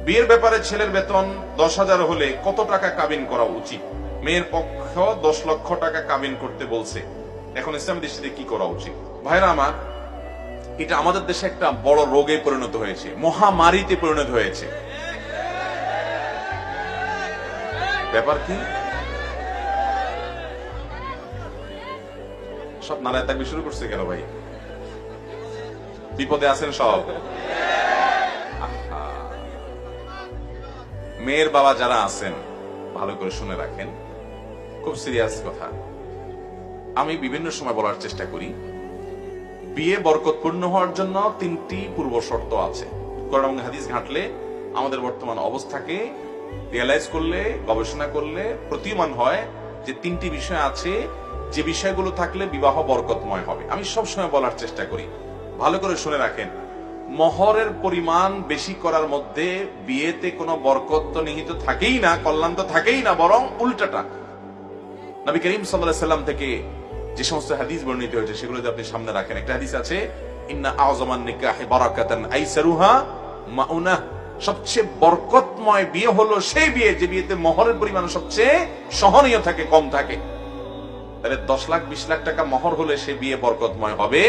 বিয়ের ব্যাপারে ছেলের বেতন 10,000 হলে কত টাকা কাবিন করা উচিত? মেয়ের পক্ষ 10 লক্ষ টাকা কাবিন করতে বলছে, এখন ইসলামী দৃষ্টিতে কি করা উচিত? ভাইরা আমার, এটা আমাদের দেশে একটা বড় রোগে পরিণত হয়েছে, মহামারীতে পরিণত হয়েছে। ব্যাপার কি? সব নারায় তাকবীর শুরু করছে কেন ভাই? বিপদে আছেন সব? মেয়ের বাবা যারা আছেন ভালো করে শুনে রাখেন, খুব সিরিয়াস কথা। আমি বিভিন্ন সময় বলার চেষ্টা করি, বিয়ে বরকতপূর্ণ হওয়ার জন্য 3টি পূর্ব শর্ত আছে। কোরআন এবং হাদিস ঘাঁটলে আমাদের বর্তমান অবস্থাকে রিয়েলাইজ করলে, গবেষণা করলে প্রতীয়মান হয় যে 3টি বিষয় আছে, যে বিষয়গুলো থাকলে বিবাহ বরকতময় হবে। আমি সবসময় বলার চেষ্টা করি, ভালো করে শুনে রাখেন। মহরের পরিমাণ বেশি করার মধ্যে বিয়েতে কোনো বরকত তো নিহিত থাকেই না, কল্যাণ তো থাকেই না, বরং উল্টাটা। নবী করিম সাল্লাল্লাহু আলাইহি সাল্লাম থেকে যে সমস্ত হাদিস বর্ণিত হয়েছে সেগুলো যদি আপনি সামনে রাখেন, একটা হাদিস আছে, ইন্না আযমান নিকাহি বারাকাতান আইসারুহা মাউনা, সবচেয়ে বরকতময় বিয়ে হলো সেই বিয়ে যে বিয়েতে মহরের পরিমাণ সবচেয়ে সহনীয় থাকে, কম থাকে। তাহলে 10 লাখ 20 লাখ টাকা মহর হলে সে বিয়ে বরকতময় হবে?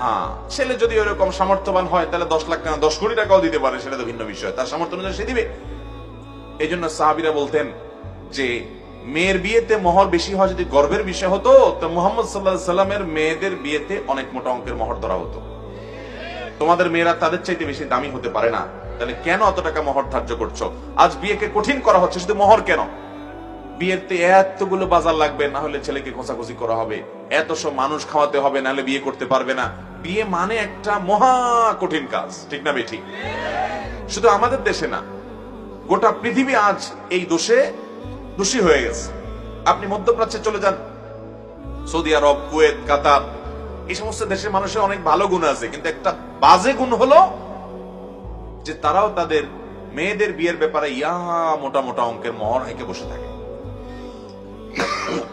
হ্যাঁ, ছেলে যদি ওরকম সামর্থ্যবান হয় তাহলে 10 লাখ টাকা 10 কোটি টাকাও দিতে পারে, সেটা তো ভিন্ন বিষয়, তার সামর্থ্য অনুযায়ী সে দিবে। এই জন্য সাহাবীরা বলতেন যে মেয়ের বিয়েতে মোহর বেশি হয় যদি গর্বের বিষয় হতো, তো মুহাম্মদ সাল্লাল্লাহু আলাইহি সাল্লামের মেয়েদের বিয়েতে অনেক মোটা অঙ্কের মোহর ধরা হতো। তোমাদের মেয়েরা তাদের চাইতে বেশি দামি হতে পারে না, তাহলে কেন এত টাকা মোহর ধার্য করছো? আজ বিয়েকে কঠিন করা হচ্ছে, শুধু মোহর কেন, বিয়েতে এতগুলো বাজার লাগবে, না হলে ছেলেকে খোঁচাখুচি করা হবে, এত সব মানুষ খাওয়াতে হবে, নাহলে বিয়ে করতে পারবে না। বিয়ে মানে একটা মহা কঠিন কাজ, ঠিক না বেঠিক? শুধু আমাদের দেশে না, গোটা পৃথিবী আজ এই দোষে দোষী হয়ে গেছে। আপনি মধ্যপ্রাচ্যে চলে যান, সৌদি আরব, কুয়েত, কাতার, এই সমস্ত দেশের মানুষের অনেক ভালো গুণ আছে, কিন্তু একটা বাজে গুণ হলো যে তারাও তাদের মেয়েদের বিয়ের ব্যাপারে মোটা মোটা অঙ্কের মোহর এঁকে বসে থাকে।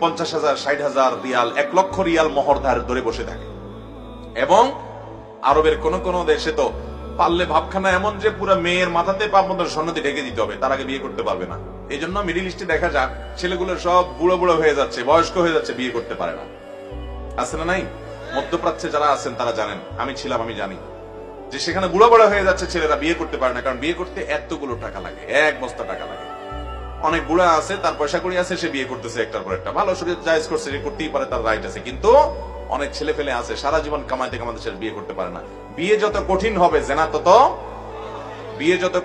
50,000, 60,000 রিয়াল, 1 লক্ষ রিয়াল মোহর ধরে বসে থাকে। এবং আরবের কোন কোন দেশে তো পারলে ভাবখানা এমন যে পুরো মেয়ের মাথাতে পা পর্যন্ত স্বর্ণ দিয়ে ঢেকে দিতে হবে, তার আগে বিয়ে করতে পারবে না। এই জন্য মিডিল ইস্টে দেখা যায় ছেলেগুলো সব বুড়ো বুড়ো হয়ে যাচ্ছে, বয়স্ক হয়ে যাচ্ছে, বিয়ে করতে পারে না। আছে না নাই? মধ্যপ্রাচ্যে যারা আছেন তারা জানেন, আমি ছিলাম, আমি জানি যে সেখানে বুড়ো বুড়ো হয়ে যাচ্ছে ছেলেরা, বিয়ে করতে পারে না, কারণ বিয়ে করতে এতগুলো টাকা লাগে, 1 বস্তা টাকা লাগে। অনেক বুড়া আছে, তার পয়সা করি আছে, সে বিয়ে করতেছে একটার পর একটা, ভালো শরীর জায়েজ করছে, সে করতেই পারে, তার রাইট আছে। কিন্তু অনেক ছেলে ফেলে আছে সারা জীবন কামাইতে কামাইতে সে বিয়ে করতে পারে না। বিয়ে যত কঠিন হবে জেনা তত, বিয়ে যত